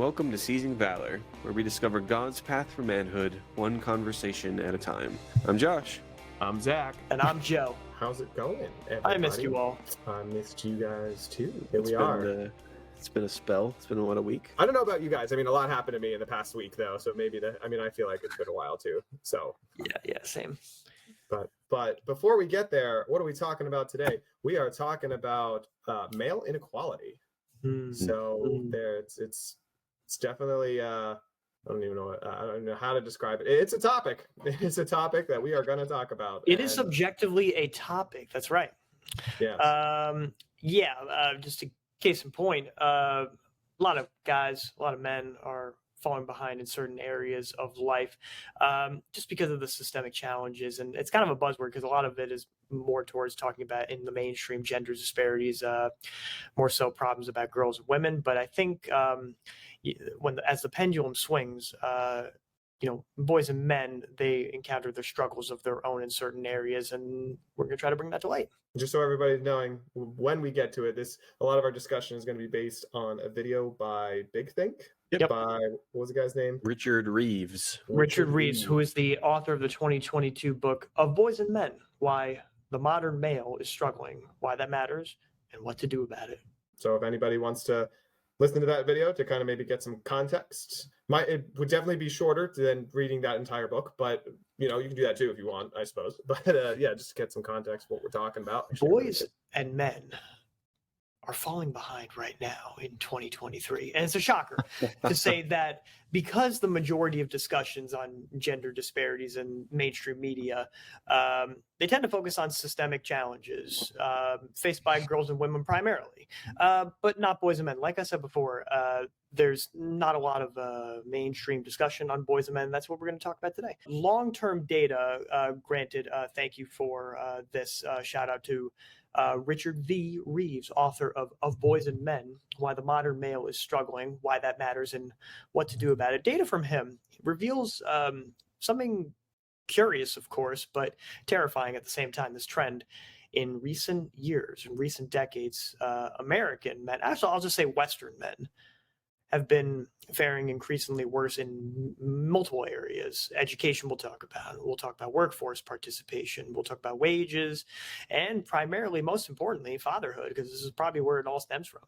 welcome to Seizing Valor, where we discover God's path for manhood, one conversation at a time. I'm Josh. I'm Zack. And I'm Joe. How's it going, everybody? I missed you all. I missed you guys too. Here we are. It's been a spell. It's been a week. I don't know about you guys. I mean, a lot happened to me in the past week, though. So maybe I feel like it's been a while too. So yeah, same. But before we get there, what are we talking about today? We are talking about male inequality. So there, it's definitely. I don't know how to describe it. It's a topic. It's a topic that we are going to talk about. It is subjectively a topic. That's right. Yeah. Just a case in point, a lot of guys, a lot of men are falling behind in certain areas of life just because of the systemic challenges. And it's kind of a buzzword because a lot of it is more towards talking about in the mainstream gender disparities, more so problems about girls and women. But I think as the pendulum swings, boys and men, they encounter the struggles of their own in certain areas, and we're going to try to bring that to light. Just so everybody's knowing, when we get to it, a lot of our discussion is going to be based on a video by Big Think. Yep. By, what was the guy's name? Richard Reeves. Richard Reeves, who is the author of the 2022 book of Boys and Men, Why the Modern Male is Struggling, Why That Matters, and What to Do About It. So if anybody wants to listen to that video to kind of maybe get some context, it would definitely be shorter than reading that entire book, but you can do that too if you want, I suppose. But just to get some context what we're talking about. Boys and men are falling behind right now in 2023. And it's a shocker to say that because the majority of discussions on gender disparities in mainstream media, they tend to focus on systemic challenges faced by girls and women primarily, but not boys and men. Like I said before, there's not a lot of mainstream discussion on boys and men. That's what we're going to talk about today. Long-term data, granted, thank you for this shout out to Richard V. Reeves, author of Boys and Men, Why the Modern Male is Struggling, Why That Matters, and What to Do About It. Data from him reveals something curious, of course, but terrifying at the same time. This trend in recent years, in recent decades, American men, actually I'll just say Western men, have been faring increasingly worse in multiple areas. Education we'll talk about workforce participation, we'll talk about wages, and primarily, most importantly, fatherhood, because this is probably where it all stems from.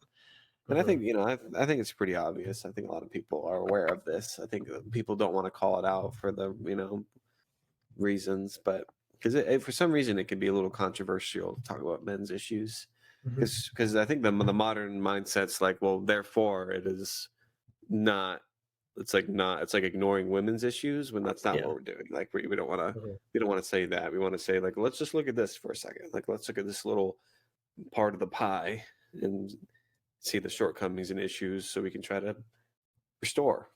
And I think, I think it's pretty obvious. I think a lot of people are aware of this. I think people don't want to call it out for the, reasons, but because for some reason it can be a little controversial to talk about men's issues. Because I think the modern mindset's like, well, therefore it is not. It's like ignoring women's issues when that's not what we're doing. Like we don't want to say that. We want to say, like, let's just look at this for a second. Like, let's look at this little part of the pie and see the shortcomings and issues so we can try to restore.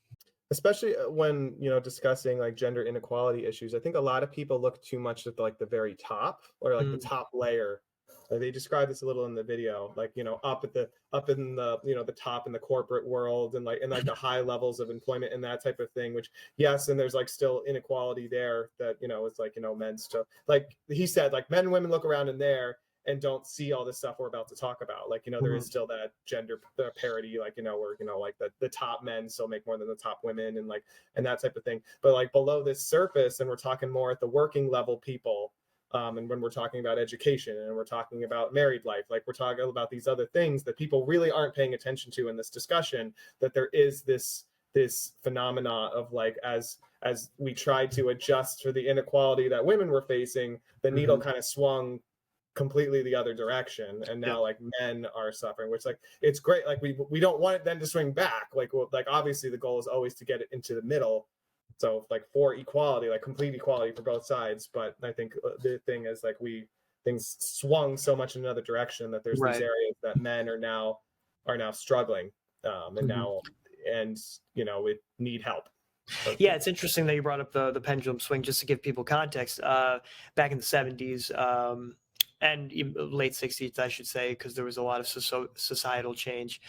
Especially when discussing like gender inequality issues, I think a lot of people look too much at like the very top or like the top layer. They describe this a little in the video, like up in the the top in the corporate world and like the high levels of employment and that type of thing. Which yes, and there's like still inequality there that it's like men still, like he said, like men and women look around in there and don't see all this stuff we're about to talk about. Like there is still that gender parity, like where like the top men still make more than the top women and that type of thing. But like below this surface, and we're talking more at the working level people. And when we're talking about education and we're talking about married life, like we're talking about these other things that people really aren't paying attention to in this discussion, that there is this phenomena of like, as we tried to adjust for the inequality that women were facing, the needle kind of swung completely the other direction. And now like men are suffering, which like, it's great. Like we don't want it then to swing back. Like obviously the goal is always to get it into the middle. So like for equality, like complete equality for both sides. But I think the thing is like things swung so much in another direction that there's these areas that men are now struggling and we need help. Yeah, it's interesting that you brought up the pendulum swing. Just to give people context, back in the 70s, and late 60s, I should say, because there was a lot of societal change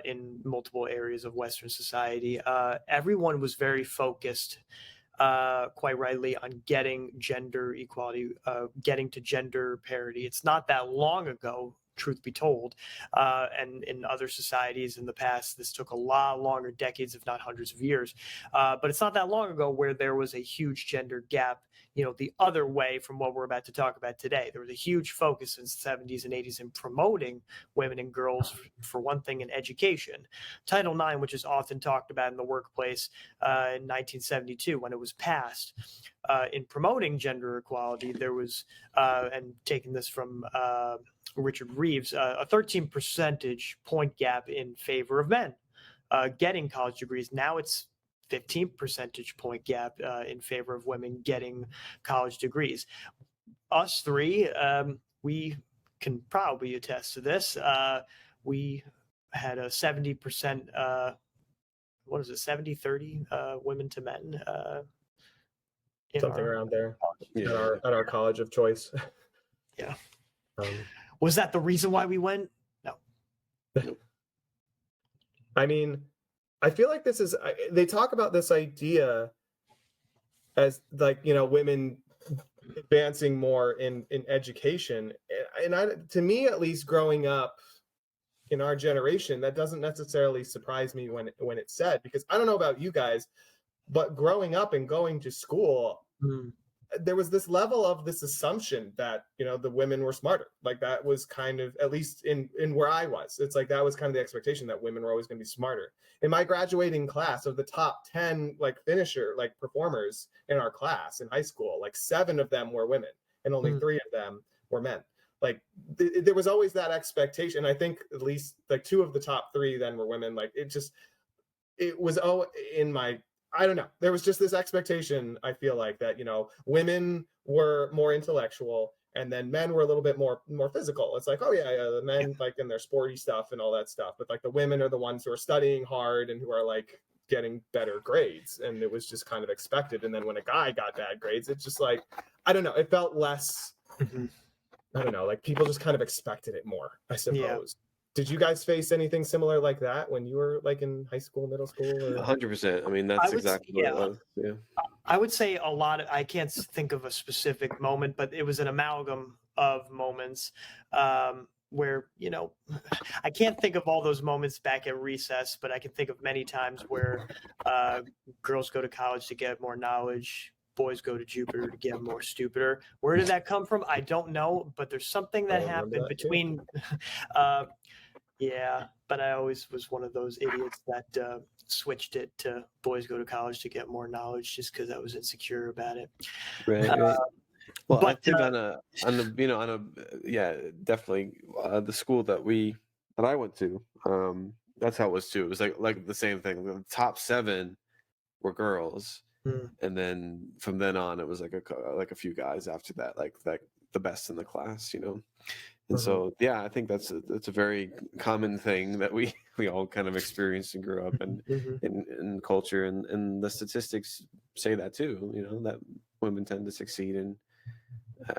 in multiple areas of Western society. Everyone was very focused, quite rightly, on getting gender equality, getting to gender parity. It's not that long ago, truth be told. And in other societies in the past, this took a lot longer, decades, if not hundreds of years. But it's not that long ago where there was a huge gender gap, the other way from what we're about to talk about today. There was a huge focus in the 70s and 80s in promoting women and girls, for one thing, in education. Title IX, which is often talked about in the workplace in 1972 when it was passed, in promoting gender equality, there was, and taking this from Richard Reeves, a 13 percentage point gap in favor of men getting college degrees. Now it's 15 percentage point gap in favor of women getting college degrees. Us three, we can probably attest to this. We had a 70%, 70-30 women to men. Something around there Yeah. at our college of choice. Yeah. Was that the reason why we went? No. I mean, I feel like they talk about this idea as like, women advancing more in education. And to me, at least growing up in our generation, that doesn't necessarily surprise me when it's said, because I don't know about you guys, but growing up and going to school, there was this level of this assumption that, the women were smarter. Like that was kind of, at least in where I was, it's like that was kind of the expectation that women were always going to be smarter. In my graduating class, of the top 10 performers in our class in high school, like 7 of them were women and only 3 of them were men. Like there was always that expectation. I think at least like 2 of the top 3 then were women. Like it was I don't know. There was just this expectation, I feel like, that, women were more intellectual and then men were a little bit more physical. It's like, oh yeah, the men like in their sporty stuff and all that stuff. But like the women are the ones who are studying hard and who are like getting better grades. And it was just kind of expected. And then when a guy got bad grades, it's just like, I don't know. It felt less, I don't know, like people just kind of expected it more, I suppose. Yeah. Did you guys face anything similar like that when you were like in high school, middle school? 100%. I mean, that's exactly what it was. Yeah. I would say a lot of, I can't think of a specific moment, but it was an amalgam of moments where, I can't think of all those moments back at recess, but I can think of many times where girls go to college to get more knowledge, boys go to Jupiter to get more stupider. Where did that come from? I don't know, but there's something that happened between yeah, but I always was one of those idiots that switched it to boys go to college to get more knowledge just because I was insecure about it. Right. Well, but, I think definitely the school that I went to, that's how it was too. It was like the same thing. The top 7 were girls, and then from then on, it was like a few guys after that, like the best in the class, And so, I think that's a very common thing that we all kind of experienced and grew up in culture, and the statistics say that too. That women tend to succeed in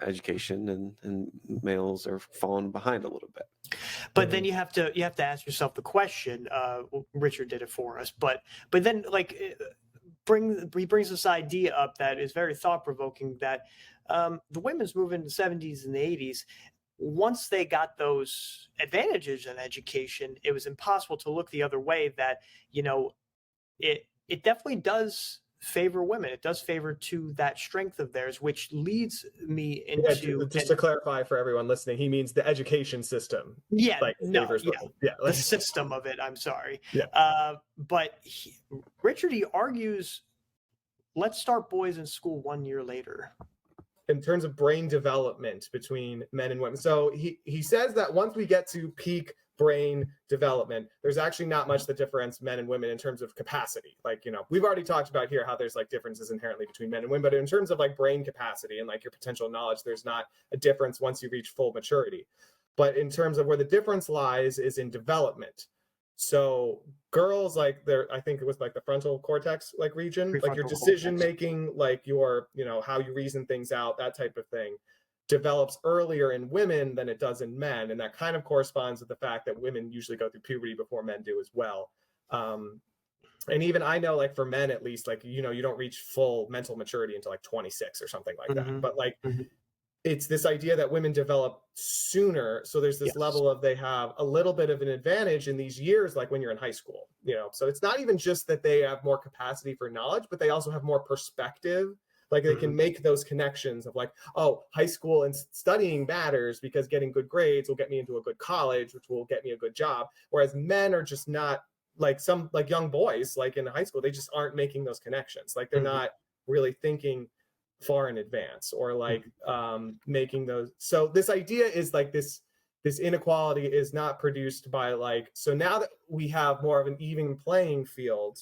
education, and males are falling behind a little bit. But then you have to ask yourself the question. Richard did it for us, but then he brings this idea up that is very thought provoking, that the women's movement in the 70s and the 80s. Once they got those advantages in education, it was impossible to look the other way. That it definitely does favor women. It does favor to that strength of theirs, which leads me into just to clarify for everyone listening, he means the education system. Yeah, favors women. The system of it. I'm sorry. Yeah, but Richard, he argues, let's start boys in school 1 year later. In terms of brain development between men and women. So he says that once we get to peak brain development, there's actually not much that differentiates men and women in terms of capacity. Like, we've already talked about here how there's like differences inherently between men and women, but in terms of like brain capacity and like your potential knowledge, there's not a difference once you reach full maturity. But in terms of where the difference lies is in development. So girls, I think it was like the frontal cortex region, like your decision making, like your, how you reason things out, that type of thing, develops earlier in women than it does in men. And that kind of corresponds with the fact that women usually go through puberty before men do as well. And even I know, like for men at least, like, you don't reach full mental maturity until like 26 or something like that. But like it's this idea that women develop sooner. So there's this Yes. level of they have a little bit of an advantage in these years, like when you're in high school, so it's not even just that they have more capacity for knowledge, but they also have more perspective. Like they can make those connections of like, oh, high school and studying matters because getting good grades will get me into a good college, which will get me a good job. Whereas men are just not like some like young boys, like in high school, they just aren't making those connections. Like they're not really thinking far in advance or like making those. So this idea is like this inequality is not produced by like, so now that we have more of an even playing field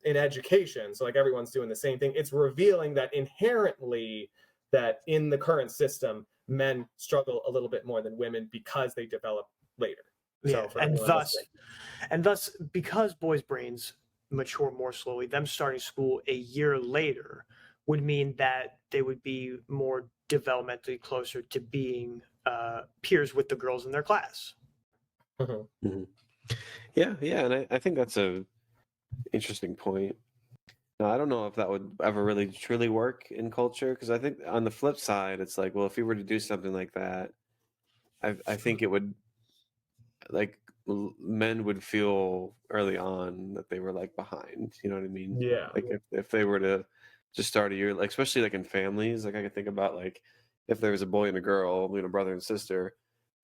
in education, so like everyone's doing the same thing, it's revealing that inherently that in the current system men struggle a little bit more than women because they develop later. Yeah, So and thus because boys' brains mature more slowly, them starting school a year later would mean that they would be more developmentally closer to being peers with the girls in their class. Yeah, and I think that's a interesting point. Now, I don't know if that would ever really truly work in culture, because I think on the flip side, it's like, well, if we were to do something like that, I think it would, like, men would feel early on that they were like behind. You know what I mean? Yeah. Like if they were to just start a year, like especially like in families, like I could think about like if there was a boy and a girl, brother and sister,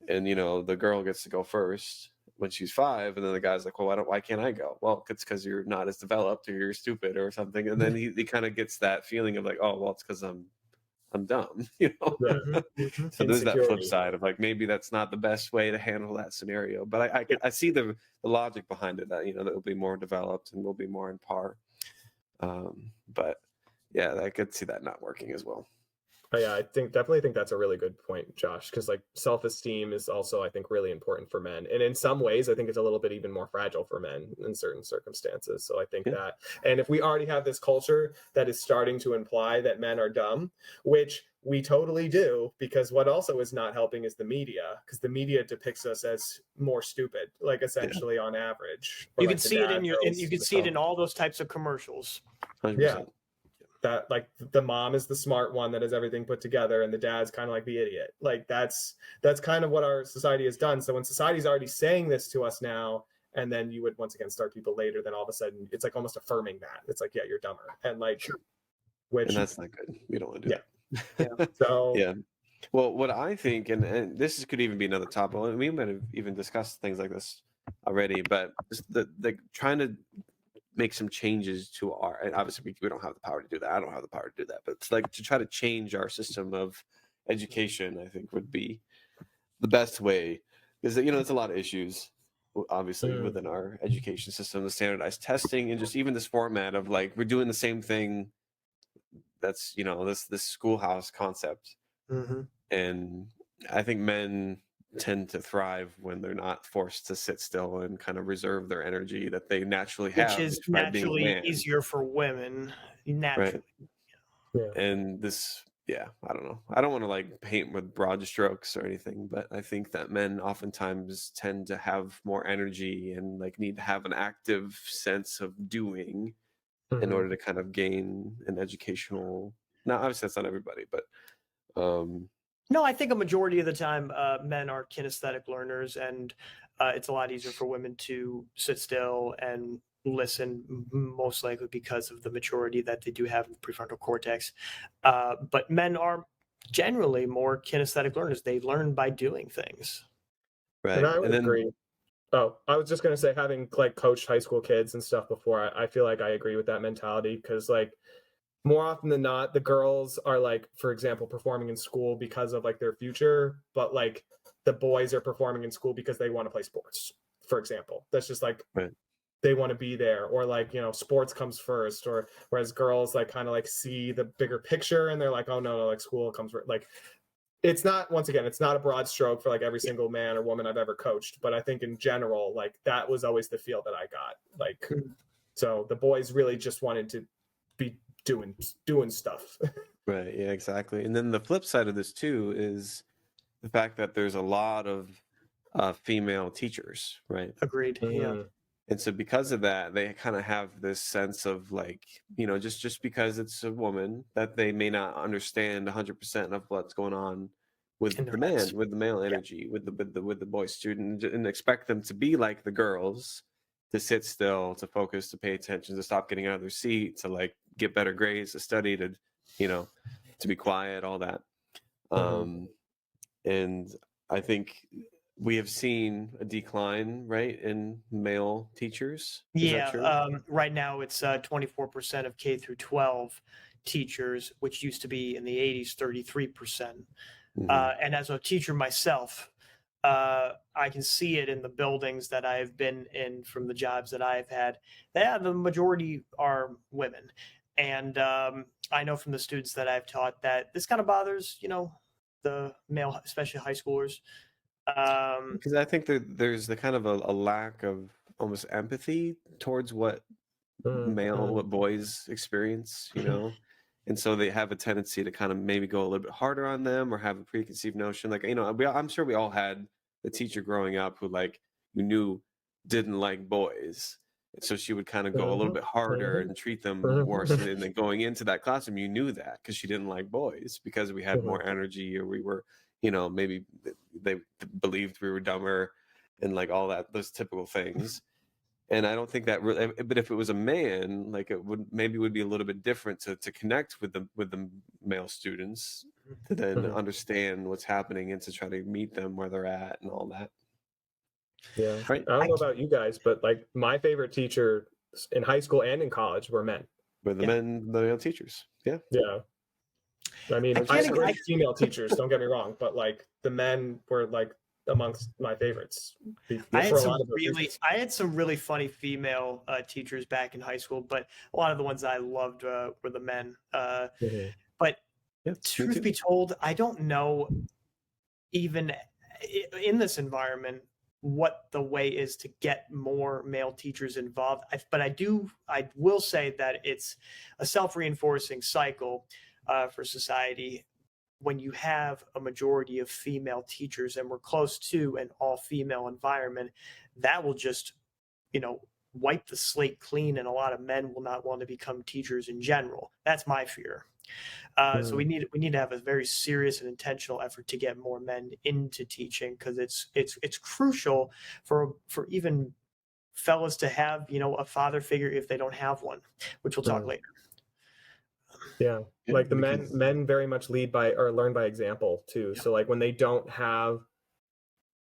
and the girl gets to go first when she's 5, and then the guy's like, well, why can't I go? Well, it's because you're not as developed or you're stupid or something. And then he kind of gets that feeling of like, oh, well, it's because I'm dumb. So there's that flip side of like, maybe that's not the best way to handle that scenario, but I see the logic behind it, that that it'll be more developed and we'll be more in par. But yeah, I could see that not working as well. Oh, yeah, I definitely think that's a really good point, Josh, because like self-esteem is also, I think, really important for men. And in some ways, I think it's a little bit even more fragile for men in certain circumstances. So I think that, and if we already have this culture that is starting to imply that men are dumb, which we totally do, because what also is not helping is the media, because the media depicts us as more stupid, like essentially on average. You can see it you can see it in all those types of commercials. 100%. Yeah. That like the mom is the smart one that has everything put together and the dad's kind of like the idiot. Like that's kind of what our society has done. So when society's already saying this to us now, and then you would once again start people later, then all of a sudden it's like almost affirming that. It's like, yeah, you're dumber. And like, and that's not good. We don't want to do that. Yeah. So yeah. Well, what I think, and this could even be another topic, and we might have even discussed things like this already, but the trying to make some changes to our, and obviously we don't have the power to do that. I don't have the power to do that, but it's like to try to change our system of education, I think would be the best way, because there's a lot of issues obviously within our education system, the standardized testing, and just even this format of like we're doing the same thing. That's this schoolhouse concept, and I think men tend to thrive when they're not forced to sit still and kind of reserve their energy that they naturally have, which is naturally easier for women naturally. Right. And this, I don't know, I don't want to like paint with broad strokes or anything, but I think that men oftentimes tend to have more energy and like need to have an active sense of doing in order to kind of gain an educational, now obviously that's not everybody, but no, I think a majority of the time men are kinesthetic learners, and it's a lot easier for women to sit still and listen, most likely because of the maturity that they do have in the prefrontal cortex. But men are generally more kinesthetic learners. They learn by doing things. Right. And I would agree. Oh, I was just going to say, having like coached high school kids and stuff before, I feel like I agree with that mentality, because like more often than not, the girls are like, for example, performing in school because of like their future, but like the boys are performing in school because they want to play sports, for example. That's just like they want to be there, or like, sports comes first, or whereas girls like kind of like see the bigger picture and they're like, oh no, like school comes first. Like it's not, once again, it's not a broad stroke for like every single man or woman I've ever coached, but I think in general, like that was always the feel that I got. Like, so the boys really just wanted to be doing stuff. Right. Yeah, exactly. And then the flip side of this too is the fact that there's a lot of female teachers, right? Agreed. Yeah. And so because of that, they kind of have this sense of like, just because it's a woman, that they may not understand 100% of what's going on with In their the man, heads. with the male energy, with the boy student, and expect them to be like the girls, to sit still, to focus, to pay attention, to stop getting out of their seat, to like get better grades, to study, to be quiet, all that. And I think we have seen a decline, right, in male teachers. Is that true? Right now it's 24% of K through 12 teachers, which used to be in the 80s 33%. And as a teacher myself, I can see it in the buildings that I've been in from the jobs that I've had. Yeah, the majority are women. And I know from the students that I've taught that this kind of bothers, the male, especially high schoolers. Because I think there's the kind of a lack of almost empathy towards what boys experience, and so they have a tendency to kind of maybe go a little bit harder on them, or have a preconceived notion. Like, I'm sure we all had the teacher growing up who, like, you knew didn't like boys, and so she would kind of go a little bit harder and treat them worse. And then going into that classroom, you knew that because she didn't like boys, because we had more energy, or we were, maybe they believed we were dumber, and like all that, those typical things. And I don't think that really, but if it was a man, like, it would be a little bit different to connect with the male students, to then understand what's happening, and to try to meet them where they're at and all that. Yeah. Right. I don't know about you guys, but like my favorite teacher in high school and in college were men. With the male teachers. Yeah. Yeah. I mean, I had great female teachers, don't get me wrong, but like the men were like amongst my favorites. I had some really funny female teachers back in high school, but a lot of the ones I loved were the men. But truth be told, I don't know, even in this environment, what the way is to get more male teachers involved. But I will say that it's a self-reinforcing cycle for society. When you have a majority of female teachers, and we're close to an all-female environment, that will just, wipe the slate clean, and a lot of men will not want to become teachers in general. That's my fear. So we need to have a very serious and intentional effort to get more men into teaching, because it's crucial for even fellas to have, a father figure if they don't have one, which we'll talk later. Yeah, like the men very much lead by, or learn by example too. So like when they don't have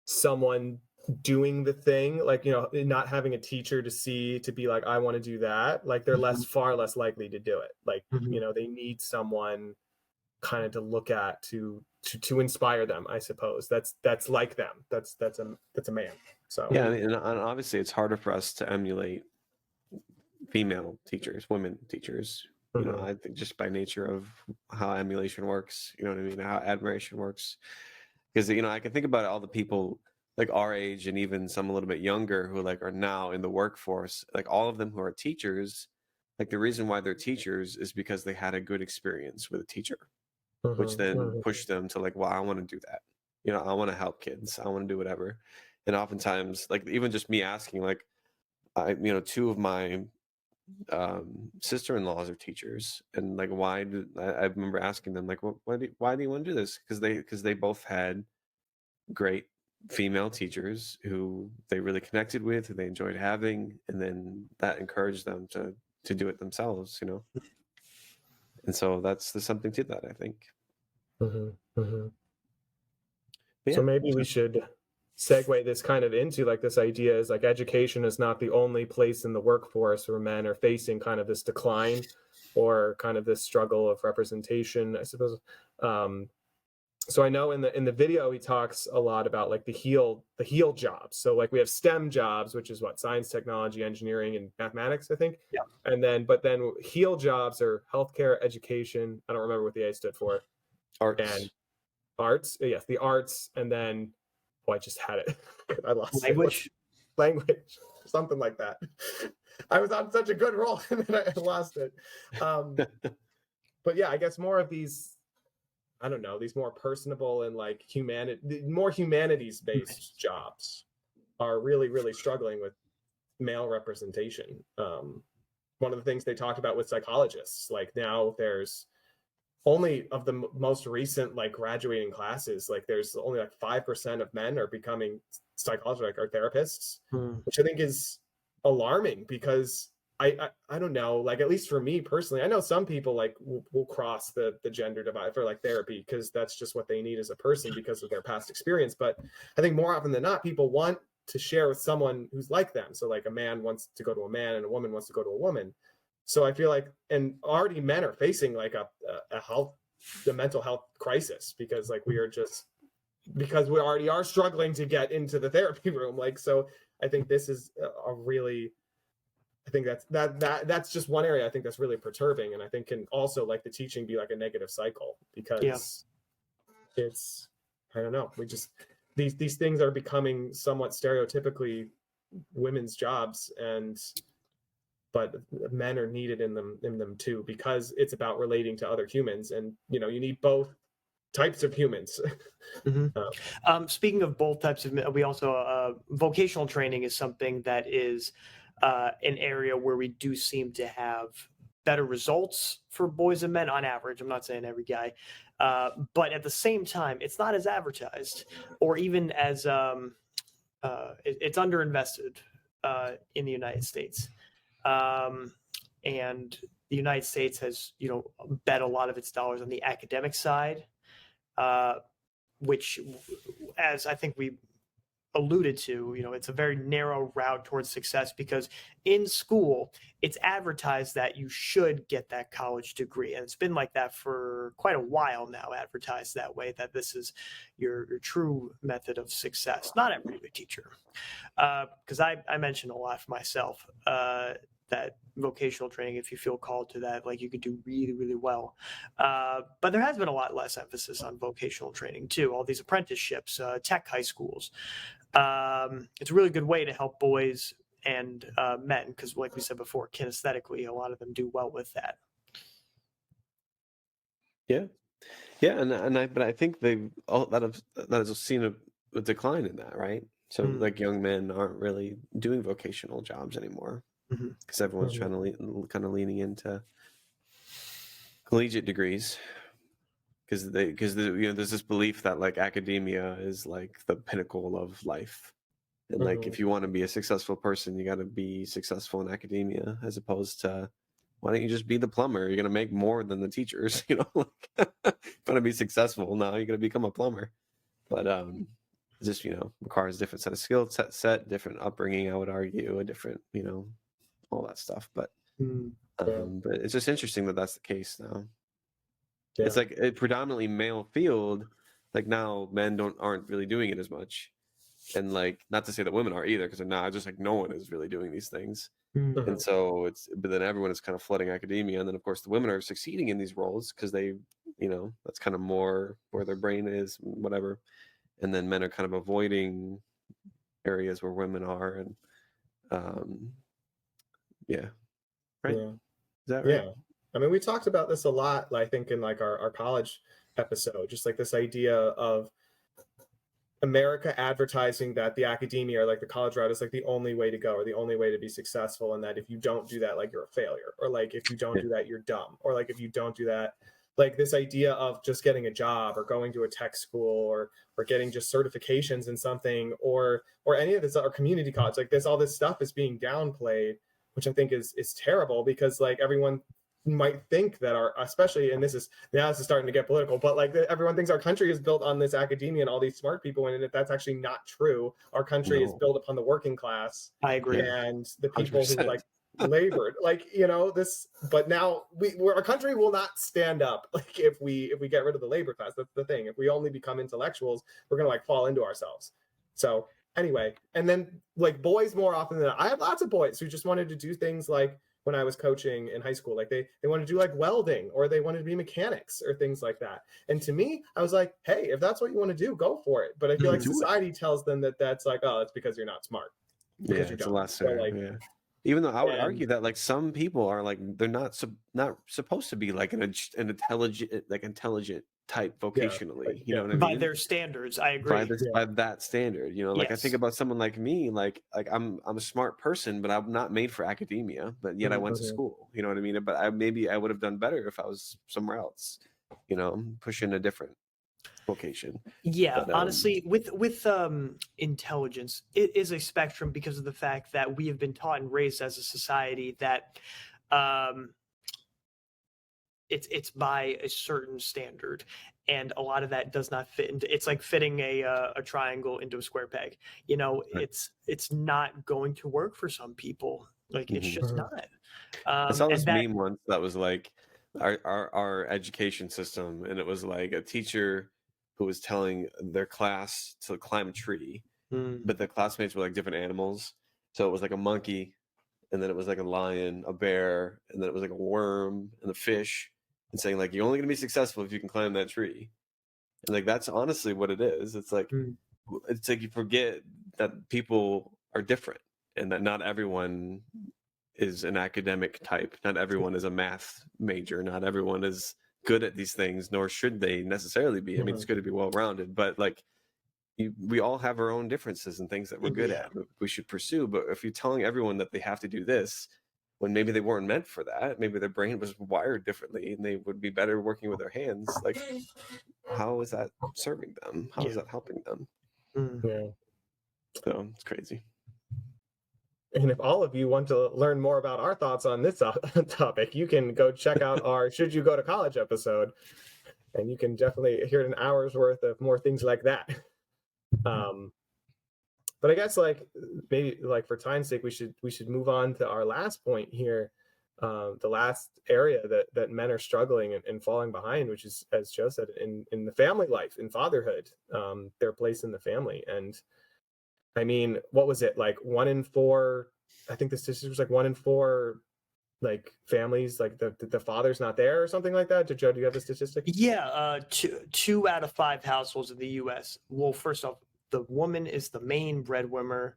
someone doing the thing, like, not having a teacher to be like, I want to do that, like they're far less likely to do it. Like, they need someone kind of to look at, to inspire them, I suppose. That's like them. That's a man. So yeah, and obviously it's harder for us to emulate female teachers, women teachers. I think just by nature of how emulation works, you know what I mean, how admiration works. Because, I can think about all the people like our age, and even some a little bit younger, who like are now in the workforce, like all of them who are teachers, like the reason why they're teachers is because they had a good experience with a teacher, which then pushed them to like, well, I want to do that. I want to help kids. I want to do whatever. And oftentimes, like, even just me asking, like, two of my sister-in-laws are teachers, and like, why did I remember asking them, like, why do you want to do this? Because they both had great female teachers who they really connected with, who they enjoyed having, and then that encouraged them to do it themselves, and so there's something to that, I think. So maybe we should segue this kind of into like this idea is like education is not the only place in the workforce where men are facing kind of this decline, or kind of this struggle of representation, I suppose. So I know in the video he talks a lot about like the heal jobs. So like we have STEM jobs, which is what, science, technology, engineering, and mathematics, I think. Yeah. And then heal jobs are healthcare, education. I don't remember what the A stood for. Arts. And arts. Yes, the arts, and then I just had it. I lost language. Language, something like that. I was on such a good roll and then I lost it. But yeah, I guess more of these, I don't know, these more personable and like more humanities-based jobs are really, really struggling with male representation. One of the things they talked about with psychologists, like now there's only of the most recent like graduating classes, like there's only like 5% of men are becoming psychologists, like are therapists, which I think is alarming because I don't know, like at least for me personally, I know some people like will cross the gender divide for like therapy because that's just what they need as a person because of their past experience. But I think more often than not, people want to share with someone who's like them. So like a man wants to go to a man and a woman wants to go to a woman. So I feel like, and already men are facing like the mental health crisis because like because we already are struggling to get into the therapy room. Like, so I think this is I think that's just one area I think that's really perturbing. And I think can also like the teaching be like a negative cycle because it's, I don't know, we just, these things are becoming somewhat stereotypically women's jobs, but men are needed in them too because it's about relating to other humans, and you know you need both types of humans. Speaking of both types of, we also vocational training is something that is an area where we do seem to have better results for boys and men on average. I'm not saying every guy, but at the same time, it's not as advertised or even as it's underinvested in the United States. And the United States has, bet a lot of its dollars on the academic side, which, as I think we alluded to, it's a very narrow route towards success because in school, it's advertised that you should get that college degree. And it's been like that for quite a while now, advertised that way, that this is your true method of success. Not every teacher. Because I mentioned a lot for myself, that vocational training, if you feel called to that, like you could do really, really well. But there has been a lot less emphasis on vocational training too. All these apprenticeships, tech high schools. It's a really good way to help boys and men because, like we said before, kinesthetically, a lot of them do well with that. Yeah, but I think that has seen a decline in that, right? So like young men aren't really doing vocational jobs anymore because everyone's trying to kind of leaning into collegiate degrees because there's this belief that like academia is like the pinnacle of life, and like if you want to be a successful person, you got to be successful in academia as opposed to, why don't you just be the plumber? You're gonna make more than the teachers, like want to be successful now, you're gonna become a plumber. But it just requires a different set of skill set, different upbringing, I would argue, a different all that stuff. But but it's just interesting that that's the case now. It's like a predominantly male field. Like now men aren't really doing it as much, and like not to say that women are either, because now just like no one is really doing these things. And so but then everyone is kind of flooding academia, and then of course the women are succeeding in these roles because they that's kind of more where their brain is, whatever, and then men are kind of avoiding areas where women are. And right. Is that right? Yeah, I mean we talked about this a lot, I think, in like our college episode, just like this idea of America advertising that the academia or like the college route is like the only way to go or the only way to be successful, and that if you don't do that, like you're a failure, or like if you don't do that, you're dumb, or like if you don't do that, like this idea of just getting a job or going to a tech school or getting just certifications in something or any of this, or community college, like all this stuff is being downplayed, which I think is terrible because like everyone might think that especially, and this is starting to get political, but like everyone thinks our country is built on this academia and all these smart people, and that's actually not true. Our country is built upon the working class. I agree. And the people 100%. who like labored, like this, but now our country will not stand up like if we get rid of the labor class. That's the thing. If we only become intellectuals, we're gonna like fall into ourselves. So anyway, and then like boys, more often than not, I have lots of boys who just wanted to do things like when I was coaching in high school, like they wanted to do like welding, or they wanted to be mechanics or things like that. And to me, I was like, hey, if that's what you want to do, go for it. But I feel like society tells them that that's like, oh, it's because you're not smart. Because you're dumb. So like, Even though I would And- argue that like some people are like they're not supposed to be like an intelligent type vocationally. You know what I By mean? their standards, I By agree. this by that standard, you know, like I Yes. think about someone like me, like I'm a smart person, but I'm not made for academia. But yet I went to Mhm. school. You know what I mean? But maybe I would have done better if I was somewhere else. You know, pushing a different vocation. Yeah, But honestly, with intelligence, it is a spectrum because of the fact that we have been taught and raised as a society that um, it's by a certain standard, and a lot of that does not fit into. It's like fitting a triangle into a square peg. You know, Right. it's not going to work for some people. Like it's Mhm. just Mhm. not. I saw And this that meme once that was like our education system, and it was like a teacher who was telling their class to climb a tree, Mm, but the classmates were like different animals. So it was like a monkey, and then it was like a lion, a bear, and then it was like a worm and a fish, and saying like you're only gonna be successful if you can climb that tree. And like that's honestly what it is. mm, It's like you forget that people are different and that not everyone is an academic type. Not everyone is a math major. Not everyone is good at these things, nor should they necessarily be. I mean, it's good to be well rounded, but like we all have our own differences and things that we're good yeah. at that we should pursue. But if you're telling everyone that they have to do this when maybe they weren't meant for that, maybe their brain was wired differently and they would be better working with their hands, like how is that serving them? How is Yeah. that helping them? Mm. Yeah. So it's crazy. And if all of you want to learn more about our thoughts on this topic, you can go check out our Should You Go to College episode, and you can definitely hear an hour's worth of more things like that. But I guess like maybe like for time's sake, we should move on to our last point here, the last area that men are struggling and falling behind, which is, as Joe said, in the family life, in fatherhood, their place in the family. And I mean, what was it like 1 in 4? I think the statistic was like 1 in 4 like families, like the father's not there or something like that. Joe, do you have the statistic? Yeah, two out of 5 households in the U.S. Well, first off, the woman is the main breadwinner,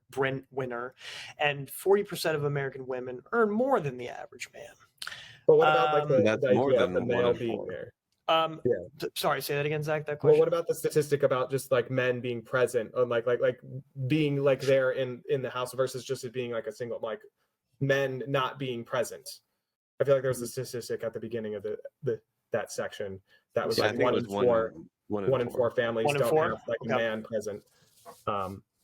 and 40% of American women earn more than the average man. But what about like That's the more idea of the than one male in being four. there? Um, Yeah. Sorry, say that again, Zach. That Well, question. what about the statistic about just like men being present, or like being like there in the house versus just it being like a single, like men not being present? I feel like there was a statistic at the beginning of that section that was Yeah, I like think one it in was four, one one in in four families 1 in don't 4? have like a Okay. man present,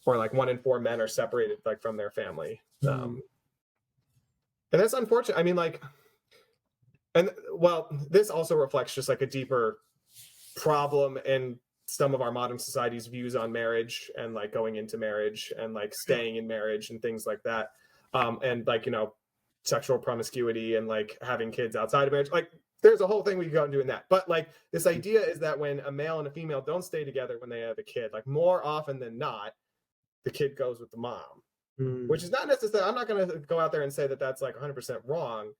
or like 1 in 4 men are separated like from their family, and that's unfortunate. I mean, like, and well, this also reflects just like a deeper problem in some of our modern society's views on marriage and like going into marriage and like staying in marriage and things like that, and like, you know, sexual promiscuity and like having kids outside of marriage. Like there's a whole thing we could go and do in that, but like this idea is that when a male and a female don't stay together when they have a kid, like more often than not the kid goes with the mom, which is not necessarily, I'm not going to go out there and say that that's like 100% wrong,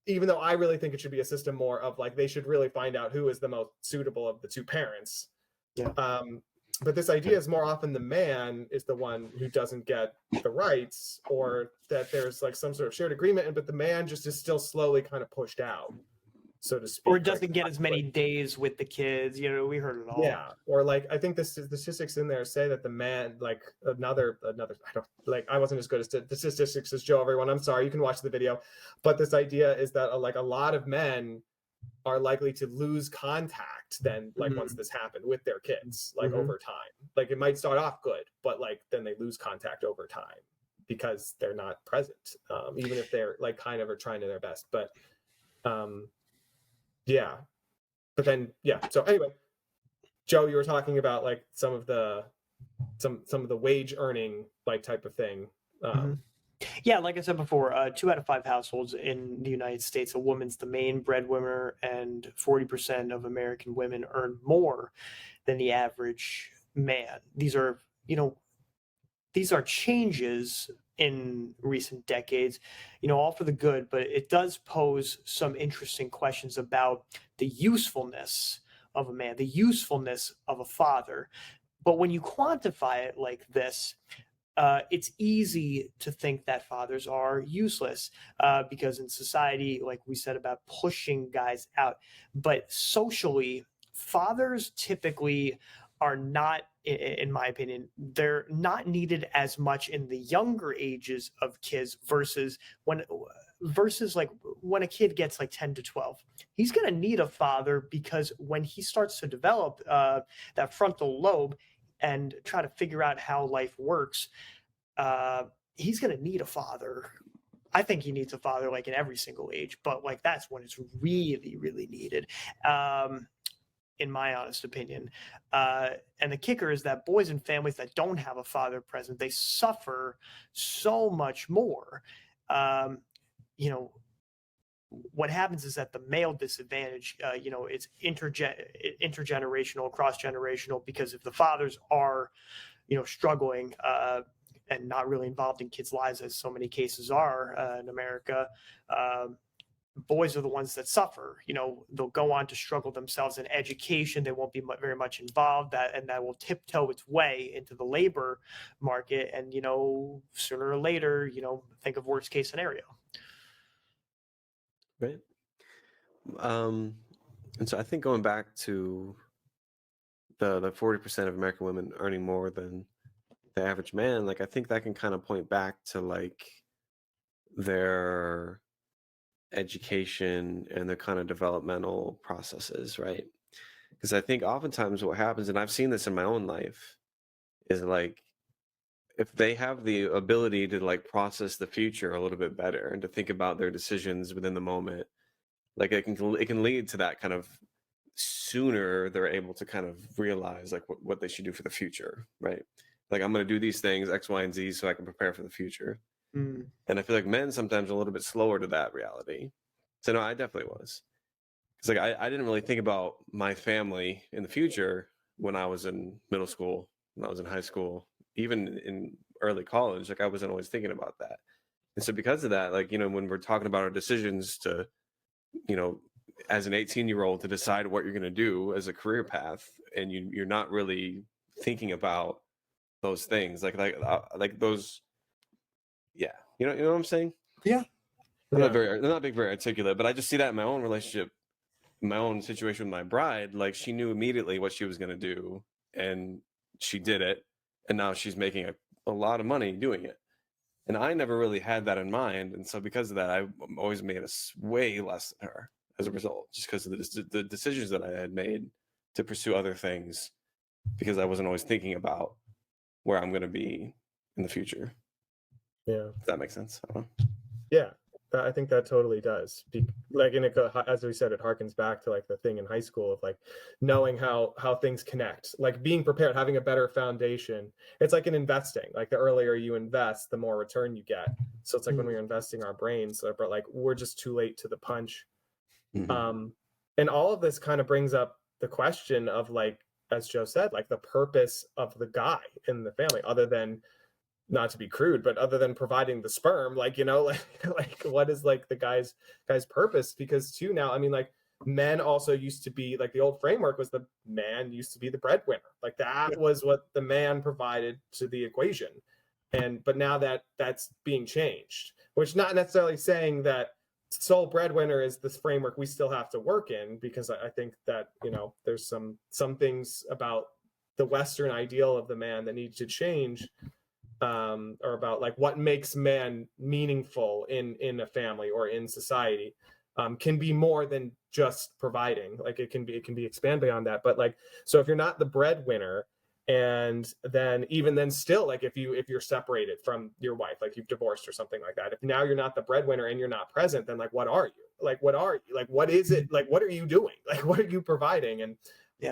even though I really think it should be a system more of like they should really find out who is the most suitable of the two parents. Yeah. But this idea is more often the man is the one who doesn't get the rights, or that there's like some sort of shared agreement, but the man just is still slowly kind of pushed out, so to speak. Or doesn't get as many days with the kids. You know, we heard it all. Yeah, or like I think the statistics in there say that the man, like another I don't like, I wasn't as good at the statistics as Joe, everyone, I'm sorry, you can watch the video, but this idea is that like a lot of men are likely to lose contact then, like once this happened with their kids, like over time. Like it might start off good, but like then they lose contact over time because they're not present, even if they're like kind of are trying to their best. But yeah, but then yeah, so anyway, Joe, you were talking about like some of the wage earning like type of thing. Yeah, like I said before, 2 out of 5 households in the United States, a woman's the main breadwinner, and 40% of American women earn more than the average man. These are, you know, these are changes in recent decades, you know, all for the good, but it does pose some interesting questions about the usefulness of a man, the usefulness of a father. But when you quantify it like this, it's easy to think that fathers are useless because in society, like we said about pushing guys out, but socially, fathers typically are not, in my opinion, they're not needed as much in the younger ages of kids versus like when a kid gets like 10 to 12. He's going to need a father because when he starts to develop that frontal lobe and try to figure out how life works, he's going to need a father. I think he needs a father like in every single age, but like that's when it's really, really needed, in my honest opinion. And the kicker is that boys and families that don't have a father present, they suffer so much more. You know, what happens is that the male disadvantage, it's intergenerational, cross-generational, because if the fathers are, struggling and not really involved in kids' lives, as so many cases are in America, boys are the ones that suffer. They'll go on to struggle themselves in education. They won't be very much involved, and that will tiptoe its way into the labor market. And, sooner or later, think of worst case scenario. Right. And so I think going back to the 40% of American women earning more than the average man, like I think that can kind of point back to like their education and their kind of developmental processes, right? Because I think oftentimes what happens, and I've seen this in my own life, is like if they have the ability to like process the future a little bit better and to think about their decisions within the moment, like it can lead to that kind of sooner they're able to kind of realize like what they should do for the future, right? Like I'm going to do these things X, Y, and Z so I can prepare for the future. And I feel like men sometimes are a little bit slower to that reality. So no, I definitely was. It's like I didn't really think about my family in the future when I was in middle school, when I was in high school, even in early college. Like I wasn't always thinking about that. And so because of that, like, when we're talking about our decisions to, as an 18-year-old to decide what you're going to do as a career path, and you're not really thinking about those things like those. Yeah. You know what I'm saying? Yeah. I'm not being very articulate, but I just see that in my own relationship, my own situation with my bride. Like she knew immediately what she was going to do and she did it. And now she's making a lot of money doing it. And I never really had that in mind. And so because of that, I always made way less than her as a result, just because of the decisions that I had made to pursue other things, because I wasn't always thinking about where I'm going to be in the future. Yeah. Does that make sense? I don't know. Yeah, I think that totally does. As we said, it harkens back to like the thing in high school of like knowing how things connect, like being prepared, having a better foundation. It's like in investing, like the earlier you invest, the more return you get. So it's like when we're investing our brains, but like we're just too late to the punch. Mm-hmm. And all of this kind of brings up the question of like, as Joe said, like the purpose of the guy in the family, other than, not to be crude, but other than providing the sperm, like, like what is like the guy's purpose? Because too now, I mean, like men also used to be like the old framework was the man used to be the breadwinner. Like that was what the man provided to the equation. But now that's being changed, which not necessarily saying that sole breadwinner is this framework we still have to work in, because I think that, there's some things about the Western ideal of the man that needs to change. Or about like what makes man meaningful in a family or in society, can be more than just providing. Like it can be expanded beyond that. But like, so if you're not the breadwinner, and then even then still, like if you're separated from your wife, like you've divorced or something like that, if now you're not the breadwinner and you're not present, then like what are you? Like what are you? Like what is it? Like what are you doing? Like what are you providing? And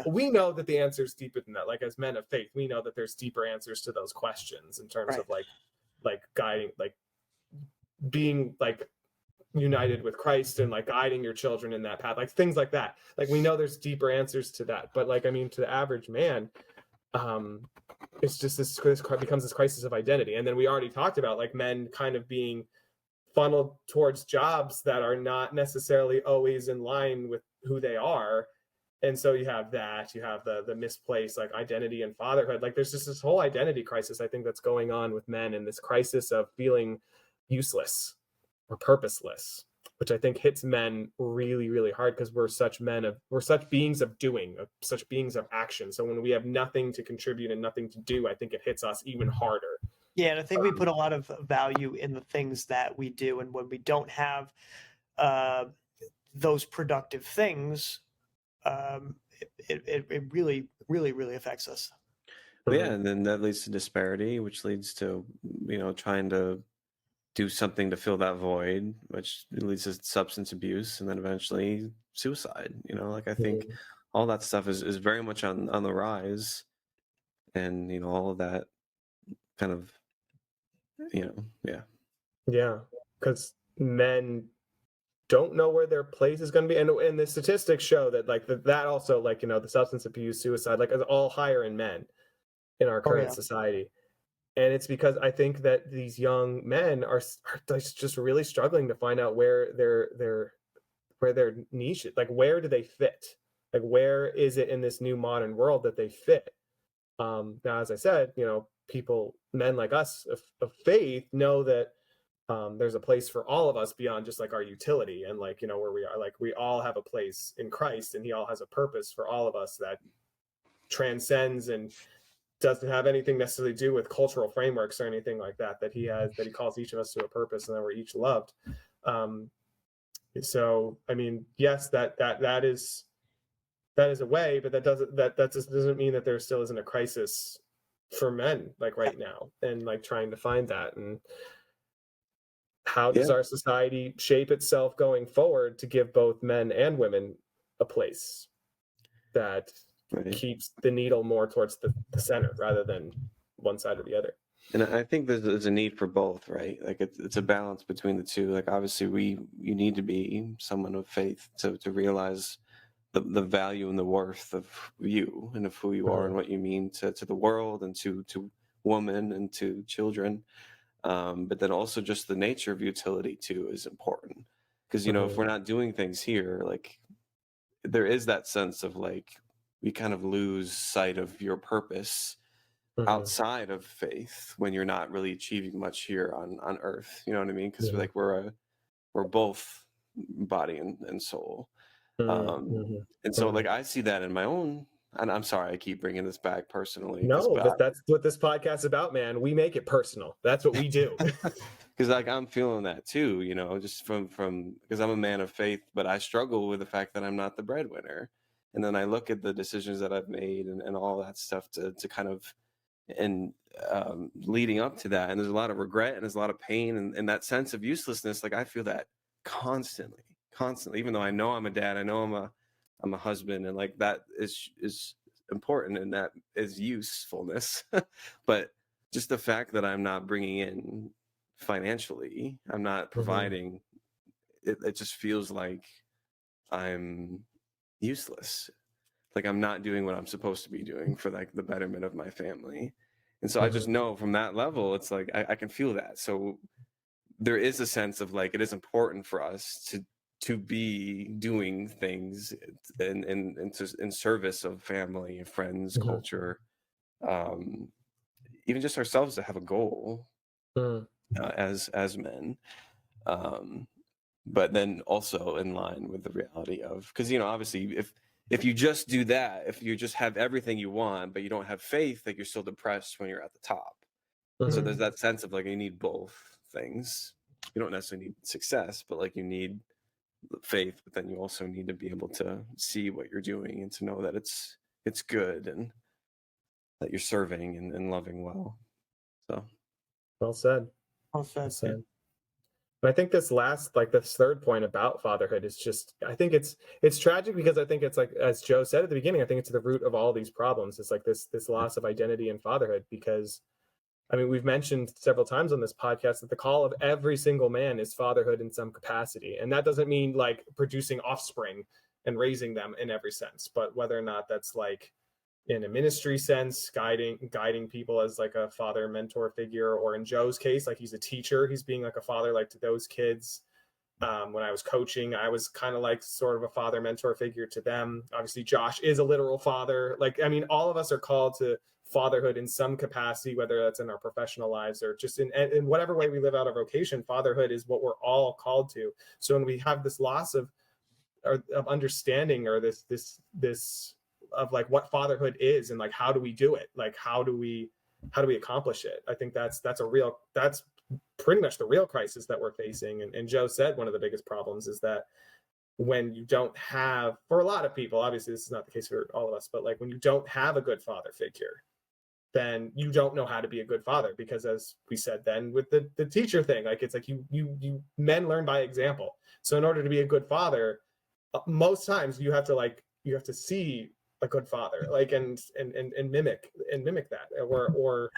we know that the answer is deeper than that. Like as men of faith, we know that there's deeper answers to those questions in terms of like guiding, like being like united with Christ and like guiding your children in that path, like things like that. Like we know there's deeper answers to that. But like, I mean, to the average man, it's just this becomes this crisis of identity. And then we already talked about like men kind of being funneled towards jobs that are not necessarily always in line with who they are. And so you have that, you have the misplaced like identity and fatherhood. Like there's just this whole identity crisis, I think, that's going on with men, and this crisis of feeling useless or purposeless, which I think hits men really, really hard, because we're such beings of doing, such beings of action. So when we have nothing to contribute and nothing to do, I think it hits us even harder. Yeah, and I think we put a lot of value in the things that we do, and when we don't have those productive things, it really, really, really affects us. But yeah, and then that leads to disparity, which leads to, trying to do something to fill that void, which leads to substance abuse, and then eventually suicide. Like I think all that stuff is very much on the rise, and all of that kind of, Yeah, because men don't know where their place is going to be, and the statistics show that like that also, like the substance abuse, suicide, like is all higher in men in our current society. And it's because I think that these young men are just really struggling to find out where their niche is. Like, where do they fit? Like, where is it in this new modern world that they fit? Now, as I said, men like us of faith know that there's a place for all of us beyond just like our utility, and like where we are. Like, we all have a place in Christ, and He all has a purpose for all of us that transcends and doesn't have anything necessarily to do with cultural frameworks or anything like that. That He calls each of us to a purpose, and that we're each loved. So I mean, yes, that is a way, but that doesn't mean that there still isn't a crisis for men like right now, and like trying to find that. And how does our society shape itself going forward to give both men and women a place that keeps the needle more towards the center rather than one side or the other? And I think there's a need for both, right? Like it's a balance between the two. Like obviously you need to be someone of faith to realize the value and the worth of you and of who you are and what you mean to the world and to women and to children. But then also just the nature of utility too is important, because if we're not doing things here, like there is that sense of like we kind of lose sight of your purpose outside of faith when you're not really achieving much here on earth. You know what I mean? Because like we're both body and soul. And so like I see that in my own, and I'm sorry I keep bringing this back personally. No, that's what this podcast is about, man. We make it personal. That's what we do. Because like I'm feeling that too, just from because I'm a man of faith, but I struggle with the fact that I'm not the breadwinner. And then I look at the decisions that I've made and all that stuff to kind of, and leading up to that, and there's a lot of regret and there's a lot of pain and that sense of uselessness. Like I feel that constantly, even though I know I'm a dad, I know I'm a husband, and like that is important, and that is usefulness. But just the fact that I'm not bringing in financially, I'm not providing, it just feels like I'm useless. Like I'm not doing what I'm supposed to be doing for like the betterment of my family. And so I just know from that level, it's like I can feel that. So there is a sense of like it is important for us to be doing things in service of family, friends, culture, even just ourselves, to have a goal as men, but then also in line with the reality of, because obviously if you just do that, if you just have everything you want but you don't have faith, like you're still depressed when you're at the top. So there's that sense of like you need both things. You don't necessarily need success, but like you need faith, but then you also need to be able to see what you're doing and to know that it's good and that you're serving and loving well. So well said. Yeah. But I think this third point about fatherhood is just, I think it's tragic, because I think it's like, as Joe said at the beginning, I think it's the root of all these problems. It's like this loss of identity in fatherhood, because I mean, we've mentioned several times on this podcast that the call of every single man is fatherhood in some capacity. And that doesn't mean like producing offspring and raising them in every sense, but whether or not that's like in a ministry sense, guiding people as like a father mentor figure, or in Joe's case, like he's a teacher, he's being like a father, like to those kids. When I was coaching, I was kind of like sort of a father mentor figure to them. Obviously, Josh is a literal father. Like, I mean, all of us are called to fatherhood in some capacity, whether that's in our professional lives or just in whatever way we live out our vocation. Fatherhood is what we're all called to. So when we have this loss of understanding, or this of like what fatherhood is and like how do we do it, like how do we accomplish it, I think that's pretty much the real crisis that we're facing. And Joe said one of the biggest problems is that when you don't have, for a lot of people, obviously this is not the case for all of us, but like when you don't have a good father figure, then you don't know how to be a good father, because as we said then with the teacher thing, like it's like you men learn by example. So in order to be a good father, most times you have to see a good father, like and mimic that, or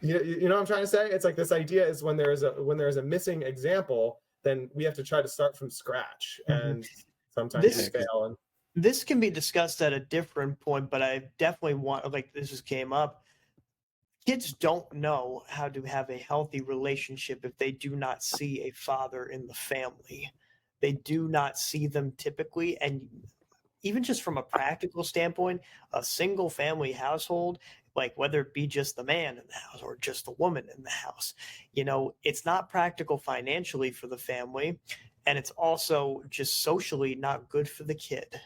you know what I'm trying to say? It's like this idea is when there is a missing example, then we have to try to start from scratch, and sometimes we fail. And this can be discussed at a different point, but I definitely want, like, this just came up. Kids don't know how to have a healthy relationship if they do not see a father in the family. They do not see them typically. And even just from a practical standpoint, a single family household, like whether it be just the man in the house or just the woman in the house, it's not practical financially for the family. And it's also just socially not good for the kid.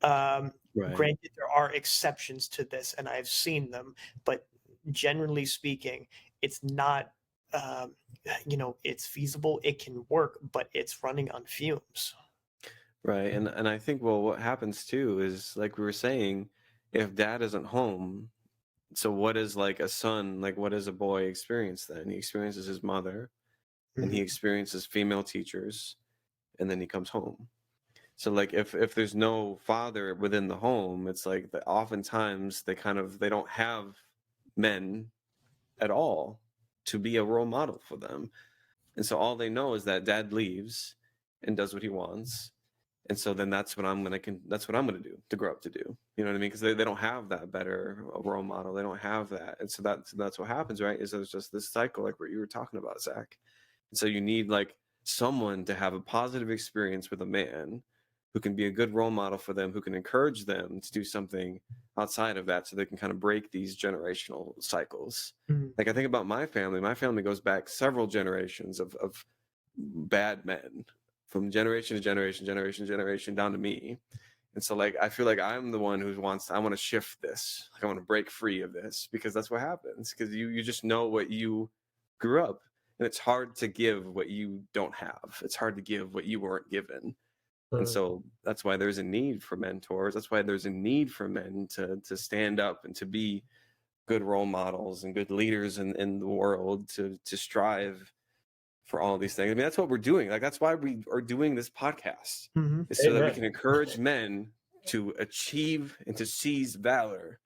Granted, there are exceptions to this, and I've seen them, but generally speaking, it's not, it's feasible. It can work, but it's running on fumes. Right. And I think, well, what happens too is, like we were saying, if dad isn't home, so what is like a son, like what does a boy experience then? He experiences his mother, and he experiences female teachers, and then he comes home. So like if there's no father within the home, it's like that oftentimes they don't have men at all to be a role model for them. And so all they know is that dad leaves and does what he wants. And so then that's what I'm gonna do to grow up to do. You know what I mean? Because they don't have that better role model. They don't have that. And so that's what happens, right? Is there's just this cycle, like what you were talking about, Zach. And so you need like someone to have a positive experience with a man who can be a good role model for them, who can encourage them to do something outside of that, so they can kind of break these generational cycles. Like I think about my family. My family goes back several generations of bad men, from generation to generation down to me. And so like I feel like I'm the one who I want to shift this. Like I want to break free of this, because that's what happens. Because you just know what you grew up, and it's hard to give what you don't have. It's hard to give what you weren't given. And so that's why there's a need for mentors. That's why there's a need for men to stand up and to be good role models and good leaders in the world, to strive for all of these things. I mean, that's what we're doing. Like, that's why we are doing this podcast, is so that we can encourage men to achieve and to seize valor,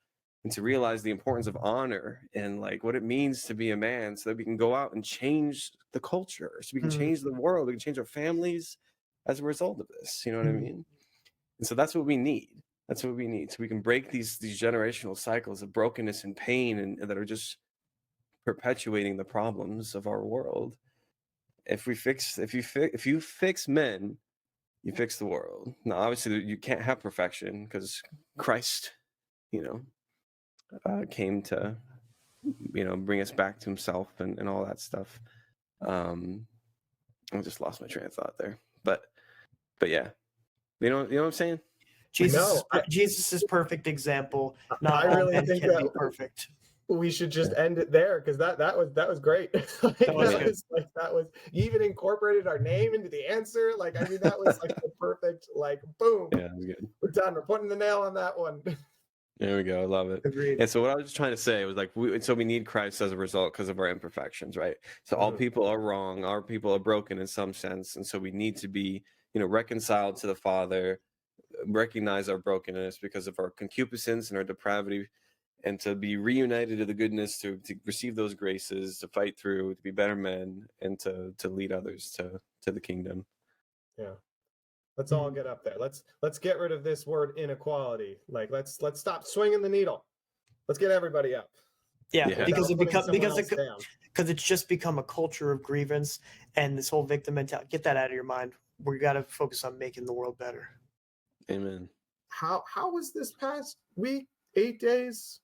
and to realize the importance of honor and like what it means to be a man, so that we can go out and change the culture, so we can change the world, we can change our families as a result of this. You know what I mean? And so that's what we need. That's what we need. So we can break these generational cycles of brokenness and pain, and that are just perpetuating the problems of our world. If you fix men, you fix the world. Now, obviously, you can't have perfection, because Christ, came to, bring us back to himself and all that stuff. I just lost my train of thought there, but yeah, you know what I'm saying? Jesus is perfect example. Not I really all men think can that be perfect. we should just end it there, because that was great. That was you even incorporated our name into the answer. Like, I mean, that was like the perfect, like, boom. Yeah, that was good. We're done. We're putting the nail on that one. There we go. I love it. Agreed. And so what I was just trying to say was like, we need Christ as a result, because of our imperfections, right? So all people are wrong. Our people are broken in some sense. And so we need to be, reconciled to the Father, recognize our brokenness because of our concupiscence and our depravity, and to be reunited to the goodness, to receive those graces, to fight through, to be better men, and to lead others to the kingdom. Yeah. Let's all get up there. Let's get rid of this word inequality. Like, let's stop swinging the needle. Let's get everybody up. Yeah, Yeah. because Without putting someone else down. because it's just become a culture of grievance and this whole victim mentality. Get that out of your mind. We got to focus on making the world better. Amen. How was this past week? 8 days?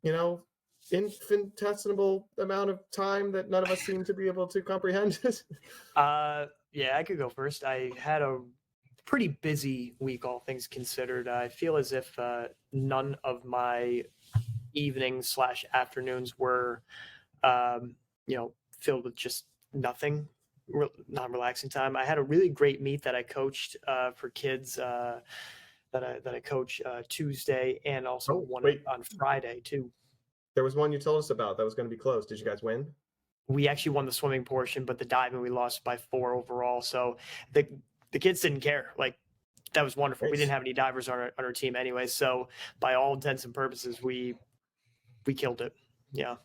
You know, infinitesimal amount of time that none of us seem to be able to comprehend. Yeah, I could go first. I had a pretty busy week, all things considered. I feel as if none of my evenings / afternoons were, filled with just nothing, non-relaxing time. I had a really great meet that I coached for kids that I coach Tuesday and also one on Friday too. There was one you told us about that was going to be closed. Did you guys win? We actually won the swimming portion, but the diving we lost by 4 overall. So the kids didn't care. Like that was wonderful. Nice. We didn't have any divers on our team anyway. So by all intents and purposes, we killed it. Yeah.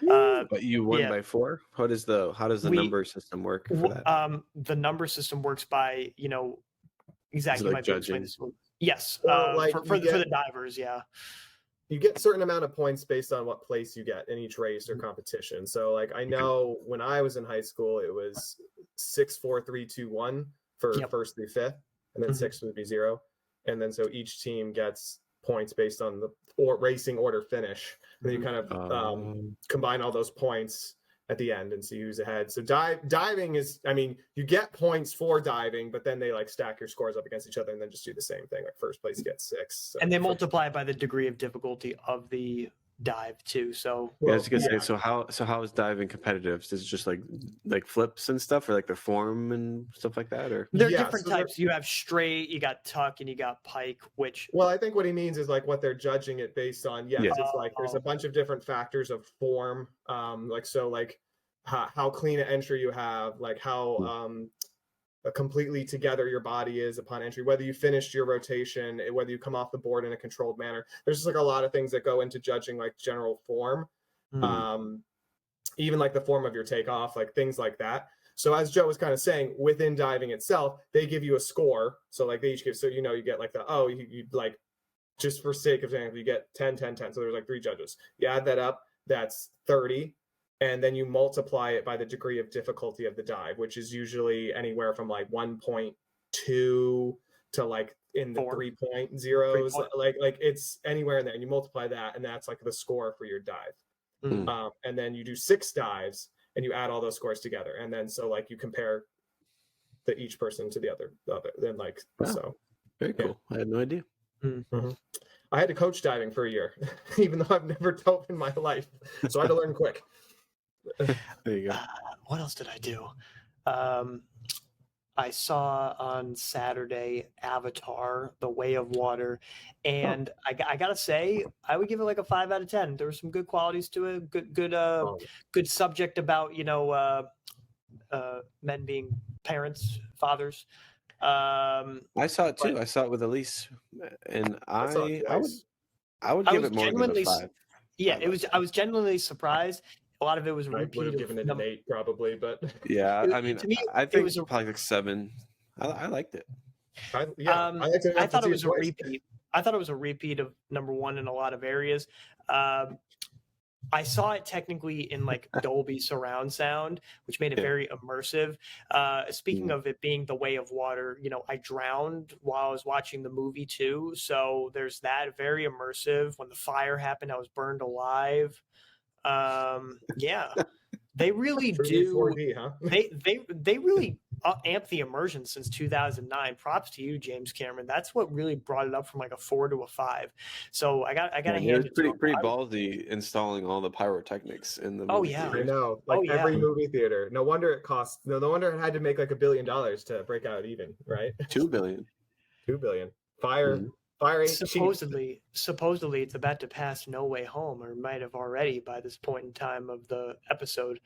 But you won by 4. How does the number system work for that? The number system works by exactly. Like judging? Yes. Well, for the divers, yeah. You get a certain amount of points based on what place you get in each race or competition. So like I know when I was in high school, it was 6, 4, 3, 2, 1 for first through fifth, and then 6th would be 0. And then so each team gets points based on the racing order finish. And then you kind of combine all those points at the end and see who's ahead. So diving is, I mean, you get points for diving, but then they like stack your scores up against each other and then just do the same thing. Like first place gets 6. So and they multiply by the degree of difficulty of the dive too. So I was gonna say, so how is diving competitive? Is it just like flips and stuff, or like the form and stuff like that? Or there are different types. You have straight, you got tuck, and you got pike. Well, I think what he means is like what they're judging it based on. It's like there's a bunch of different factors of form. Like so, like how clean an entry you have, like how completely together your body is upon entry, whether you finished your rotation, whether you come off the board in a controlled manner. There's just like a lot of things that go into judging like general form, even like the form of your takeoff, like things like that. So as Joe was kind of saying, within diving itself, they give you a score. So like they each give, so you get like you like, just for sake of example, you get 10, 10, 10. So there's like 3 judges. You add that up, that's 30. And then you multiply it by the degree of difficulty of the dive, which is usually anywhere from like 1.2 to like in the 3.0s. Like it's anywhere in there. And you multiply that, and that's like the score for your dive. And then you do 6 dives, and you add all those scores together. And then so like you compare each person to the other. Then like so. Very cool. I had no idea. I had to coach diving for a year, even though I've never dove in my life. So I had to learn quick. There you go. What else did I do? I saw on Saturday Avatar: The Way of Water, and I gotta say I would give it like a 5 out of 10. There were some good qualities to it. Good subject about men being parents, fathers. I saw it too. I saw it with Elise, and I would give it more than a 5. Yeah, it was. I was genuinely surprised. A lot of it was a repeat. I would have given it an 8 probably, but yeah, I mean, to me, I think it was probably like 7. I liked it. I thought it was a repeat. I thought it was a repeat of number 1 in a lot of areas. I saw it technically in like Dolby surround sound, which made it very immersive. Speaking of it being The Way of Water, I drowned while I was watching the movie too. So there's that, very immersive. When the fire happened, I was burned alive. They really do. 4D, huh? They really amp the immersion since 2009. Props to you, James Cameron. That's what really brought it up from like a 4 to a 5. So I got to hand it. It was pretty ballsy installing all the pyrotechnics in the movie. Oh yeah, I know. Like every movie theater. No wonder it cost. No wonder it had to make like $1 billion to break out even. Right? $2 billion. $2 billion. Fire. Fire ain't supposedly it's about to pass No Way Home, or might have already by this point in time of the episode.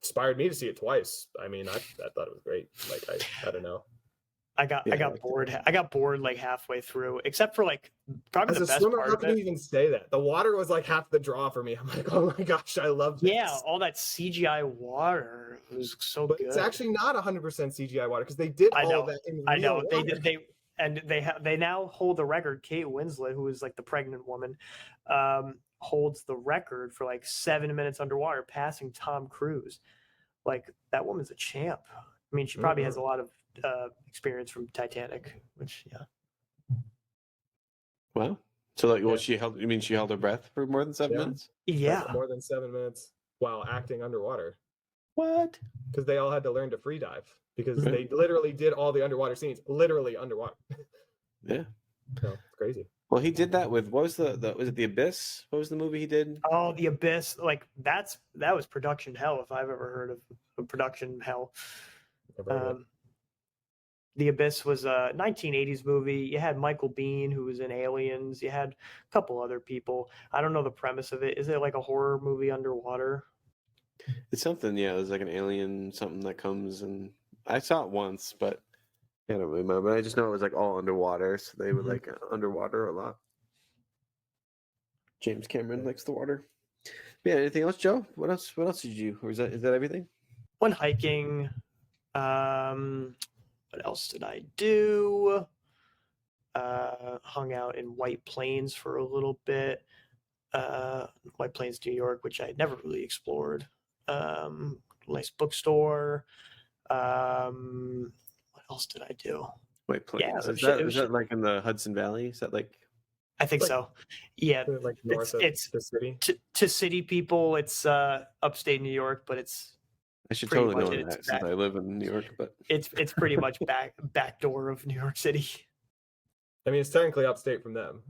Inspired me to see it twice. I mean, I thought it was great. Like I don't know. I got bored. I got bored like halfway through, except for like probably as the a best swimmer, part how of can it. you even say that? The water was like half the draw for me. I'm like, oh my gosh, I love this. Yeah, all that CGI water. It was so but good. It's actually not 100% CGI water because they did all of that in real water. They and they now hold the record. Kate Winslet, who is like the pregnant woman, holds the record for like 7 minutes underwater, passing Tom Cruise. Like, that woman's a champ. I mean, she probably has a lot of experience from Titanic, which Wow. So like, well, Yeah. she held. You mean she held her breath for more than 7 minutes? yeah. Like more than 7 minutes while acting underwater, What? because they all had to learn to free dive because Right. they literally did all the underwater scenes literally underwater. Yeah. So it's crazy. Well, he did that with what was the was it The Abyss? What was the movie he did? Oh, The Abyss! Like that was production hell if I've ever heard of a production hell. Never heard of it. The Abyss was a 1980s movie. You had Michael Biehn, who was in Aliens. You had a couple other people. I don't know the premise of it. Is it like a horror movie underwater? It's something. Yeah, there's like an alien something that comes, and I saw it once, but I don't remember. I just know it was like all underwater, so they were like underwater a lot. James Cameron likes the water. Yeah. Anything else, Joe? What else? What else did you? Or is that everything? Went hiking. What else did I do? Hung out in White Plains for a little bit. White Plains, New York, which I had never really explored. Nice bookstore. What else did I do? White Plains. Yeah, Is that like in the Hudson Valley? Is that like? I think Like- so. Yeah, Like north of it's the city. to city people. It's upstate New York, but it's I should pretty totally much know it's that since I live in New York, but it's pretty much back door of New York City. I mean, it's technically upstate from them.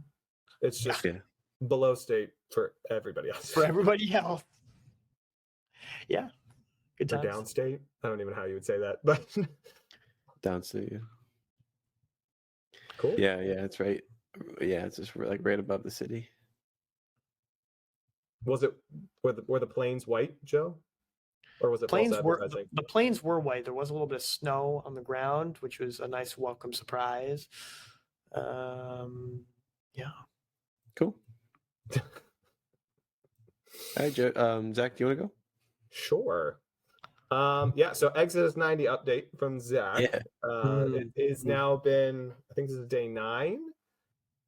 It's just yeah. below state for everybody else. For everybody else. Yeah, good Or times. downstate. I don't even know how you would say that, but Downstate. Yeah. cool. Yeah, it's right. Yeah, it's just like right above the city. Was it were the plains white, Joe? Or was it false Plains were advertising? the plains were white. There was a little bit of snow on the ground, which was a nice welcome surprise. Yeah. Cool. All right, Joe. Zach, do you want to go? Sure. Yeah, so Exodus 90 update from Zack. Yeah. It is now been, I think this is day 9.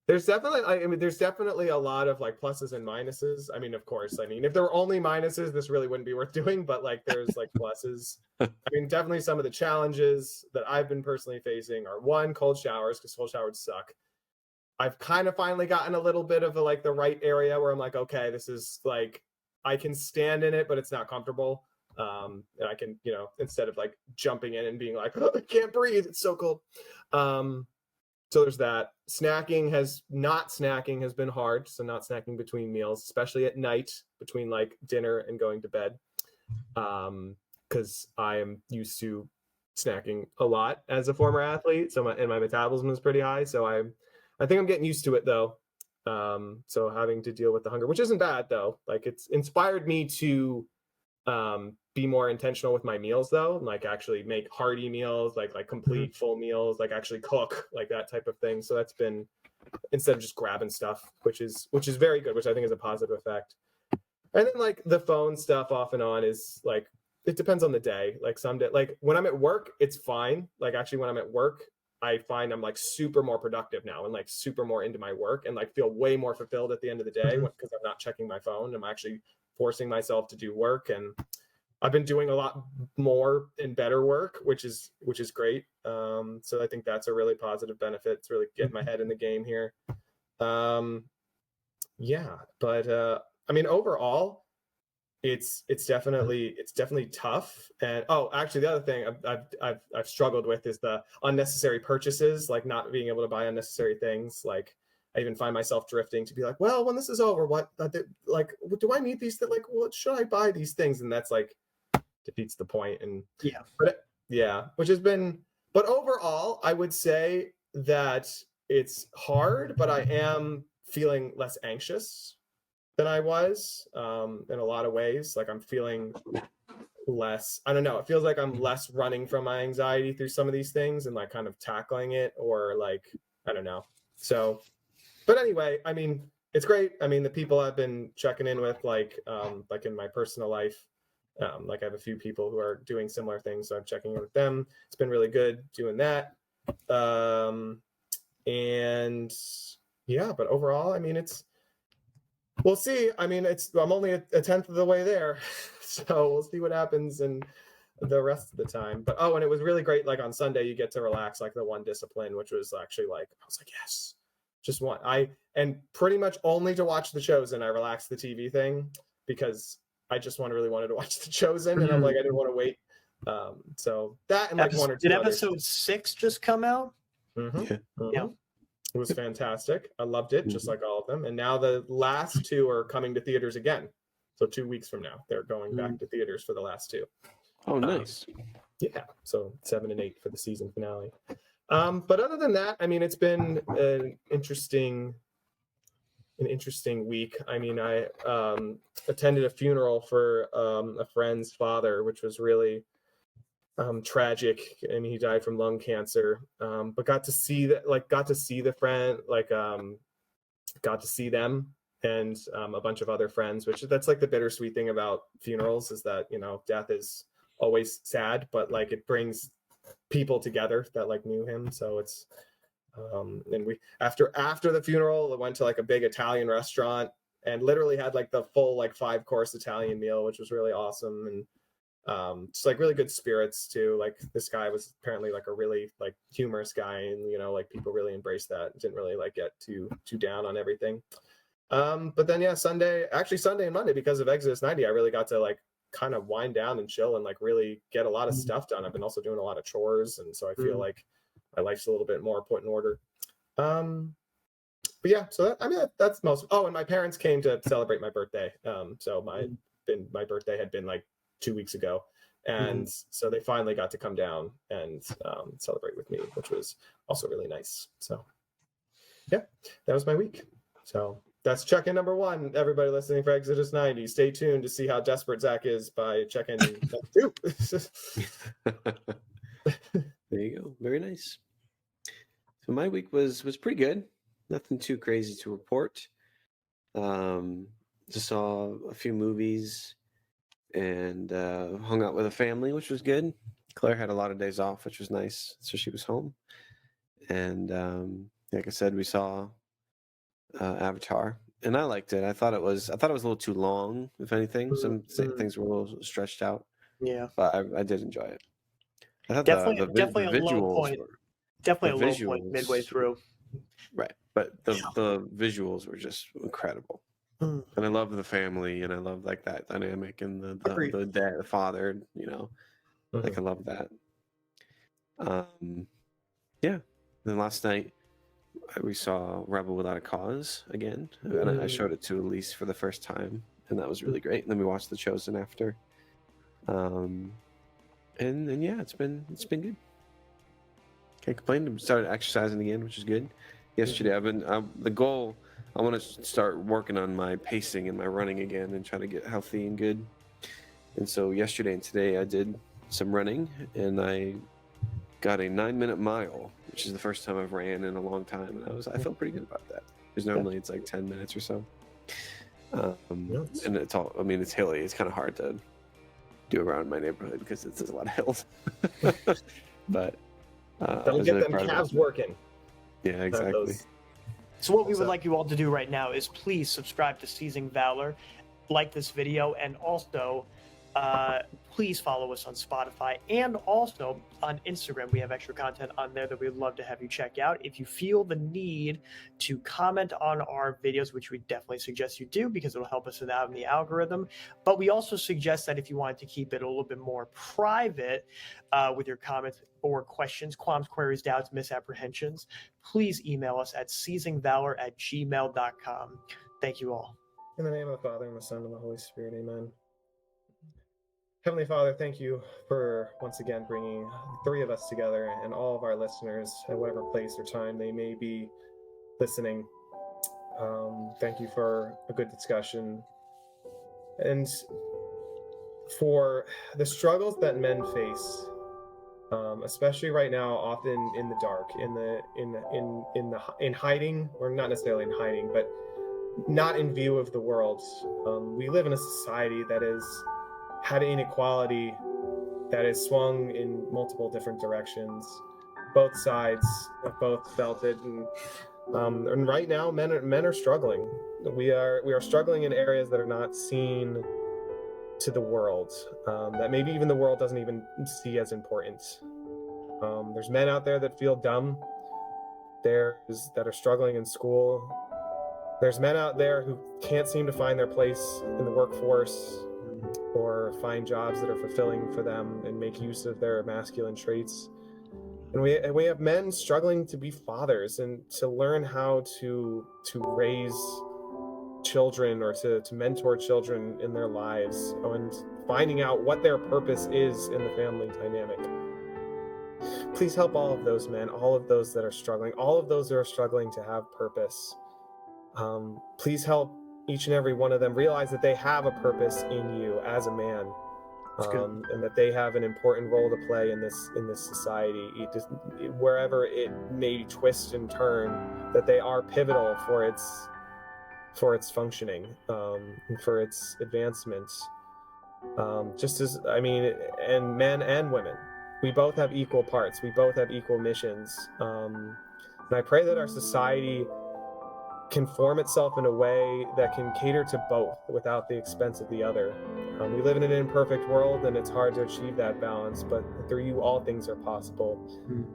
There's definitely a lot of like pluses and minuses. I mean, of course, if there were only minuses, this really wouldn't be worth doing, but like there's like pluses. I mean, definitely some of the challenges that I've been personally facing are one, cold showers, because cold showers suck. I've kind of finally gotten a little bit of like the right area where I'm like, okay, this is like, I can stand in it, but it's not comfortable. And I can, instead of like jumping in and being like, oh, I can't breathe, it's so cold. So there's that. Not snacking has been hard. So not snacking between meals, especially at night between like dinner and going to bed. Because I am used to snacking a lot as a former athlete. So my metabolism is pretty high. So I think I'm getting used to it though. So having to deal with the hunger, which isn't bad though. Like it's inspired me to be more intentional with my meals though, and like actually make hearty meals, like complete full meals, like actually cook, like that type of thing. So that's been, instead of just grabbing stuff, which is very good, which I think is a positive effect. And then like the phone stuff off and on is like, it depends on the day. Like some day, like when I'm at work, it's fine. Like actually when I'm at work, I find I'm like super more productive now and like super more into my work and like feel way more fulfilled at the end of the day because I'm not checking my phone. I'm actually forcing myself to do work, and I've been doing a lot more and better work, which is great. So I think that's a really positive benefit. It's really getting my head in the game here. Yeah, but I mean overall, it's definitely tough. And actually the other thing I've struggled with is the unnecessary purchases, like not being able to buy unnecessary things. Like I even find myself drifting to be like, well, when this is over, what do I need these things? Like, what should I buy these things? And that's like defeats the point. And which has been, but overall, I would say that it's hard, but I am feeling less anxious than I was in a lot of ways. Like I'm feeling less, I don't know, it feels like I'm less running from my anxiety through some of these things and like kind of tackling it, or like, I don't know. So, but anyway, I mean, it's great. I mean, the people I've been checking in with, like in my personal life, like I have a few people who are doing similar things, so I'm checking in with them. It's been really good doing that. And yeah, but overall, I mean, we'll see. I mean, I'm only a tenth of the way there, so we'll see what happens in the rest of the time. But and it was really great. Like on Sunday, you get to relax, like the one discipline, which was actually like I was like, yes, just one. And pretty much only to watch The Chosen, I relaxed the TV thing because I just really wanted to watch The Chosen, and I'm like, I didn't want to wait. So that and like one or two did others. episode 6 just come out? Yeah. Yeah. It was fantastic. I loved it, just like all of them. And now the last 2 are coming to theaters again. So 2 weeks from now, they're going back to theaters for the last 2. Oh, nice. Yeah. So 7 and 8 for the season finale. But other than that, I mean, it's been an interesting week. I mean, I attended a funeral for a friend's father, which was really tragic. I mean, he died from lung cancer. But got to see the friend, like got to see them and a bunch of other friends, which that's like the bittersweet thing about funerals is that, death is always sad, but like it brings people together that like knew him. So it's and we after the funeral, I went to like a big Italian restaurant and literally had like the full like 5-course Italian meal, which was really awesome. And just like really good spirits too. Like this guy was apparently like a really like humorous guy, and like people really embraced that. Didn't really like get too down on everything. But then yeah, Sunday and Monday, because of Exodus 90, I really got to like kind of wind down and chill and like really get a lot of stuff done. I've been also doing a lot of chores, and so I feel like my life's a little bit more put in order. But yeah, so that's most. Oh, and my parents came to celebrate my birthday. So my birthday had been like 2 weeks ago, and so they finally got to come down and celebrate with me, which was also really nice. So yeah, that was my week. So that's check-in number 1. Everybody listening for Exodus 90, stay tuned to see how desperate Zack is by check-in number 2. There you go. Very nice. So my week was pretty good. Nothing too crazy to report. Just saw a few movies and hung out with a family, which was good. Claire had a lot of days off, which was nice, so she was home. And like I said, we saw Avatar, and I liked it. I thought it was a little too long, if anything. Some things were a little stretched out. Yeah, but I did enjoy it. I thought definitely the a low visuals point. were Definitely a low point midway through. right, but the visuals were just incredible. And I love the family, and I love like that dynamic and the dad, the father. Like I love that. Yeah. Then last night we saw Rebel Without a Cause again, and I showed it to Elise for the first time, and that was really great. And then we watched The Chosen after. And yeah, it's been good. Can't complain. Started exercising again, which is good. Yesterday, the goal. I want to start working on my pacing and my running again, and try to get healthy and good. And so yesterday and today, I did some running, and I got a 9-minute mile, which is the first time I've ran in a long time, and I felt pretty good about that. Because normally it's like 10 minutes or so. And it's all. I mean, it's hilly. It's kind of hard to do around my neighborhood because there's a lot of hills. But don't get them calves working. Yeah, exactly. So what we would like you all to do right now is please subscribe to Seizing Valor, like this video, and also please follow us on Spotify and also on Instagram. We have extra content on there that we'd love to have you check out. If you feel the need to comment on our videos, which we definitely suggest you do because it'll help us out in the algorithm, but we also suggest that if you wanted to keep it a little bit more private with your comments or questions, qualms, queries, doubts, misapprehensions, please email us at seizingvalor@gmail.com. Thank you all. In the name of the Father, and the Son, and the Holy Spirit, amen. Heavenly Father, thank you for once again bringing the 3 of us together and all of our listeners at whatever place or time they may be listening. Thank you for a good discussion and for the struggles that men face, especially right now, often in the dark, in hiding, or not necessarily in hiding, but not in view of the world. We live in a society that is had inequality that is swung in multiple different directions. both sides have both felt it, and right now men are struggling. We are struggling in areas that are not seen to the world, that maybe even the world doesn't even see as important. There's men out there that feel dumb. There's that are struggling in school. There's men out there who can't seem to find their place in the workforce or find jobs that are fulfilling for them and make use of their masculine traits. And we have men struggling to be fathers and to learn how to raise children or to mentor children in their lives, and finding out what their purpose is in the family dynamic. Please help all of those men, all of those that are struggling, all of those that are struggling to have purpose. Please help each and every one of them realize that they have a purpose in you as a man, and that they have an important role to play in this society. Wherever it may twist and turn, that they are pivotal for its functioning, and for its advancement. Just as, and men and women, we both have equal parts. We both have equal missions. And I pray that our society can form itself in a way that can cater to both without the expense of the other. We live in an imperfect world, and it's hard to achieve that balance, but through you, all things are possible.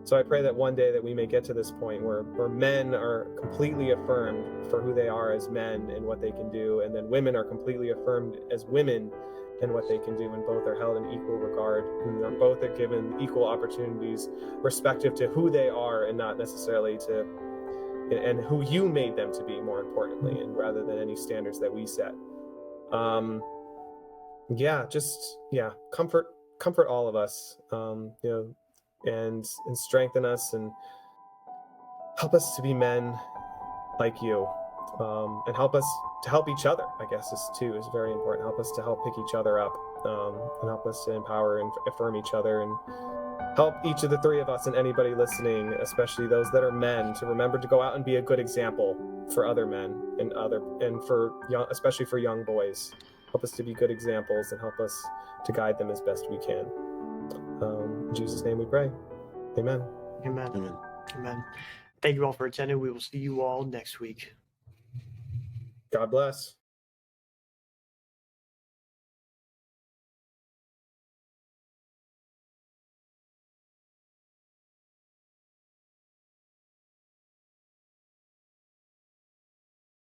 So I pray that one day that we may get to this point where men are completely affirmed for who they are as men and what they can do, and then women are completely affirmed as women and what they can do, and both are held in equal regard, and both are given equal opportunities respective to who they are, and not necessarily and who you made them to be, more importantly, and rather than any standards that we set. Comfort all of us, and strengthen us, and help us to be men like you, and help us to help each other, I guess, is very important. Help us to help pick each other up, and help us to empower and affirm each other, and help each of the three of us and anybody listening, especially those that are men, to remember to go out and be a good example for other men and for especially for young boys. Help us to be good examples and help us to guide them as best we can. In Jesus' name we pray. Amen. Amen. Amen. Amen. Thank you all for attending. We will see you all next week. God bless.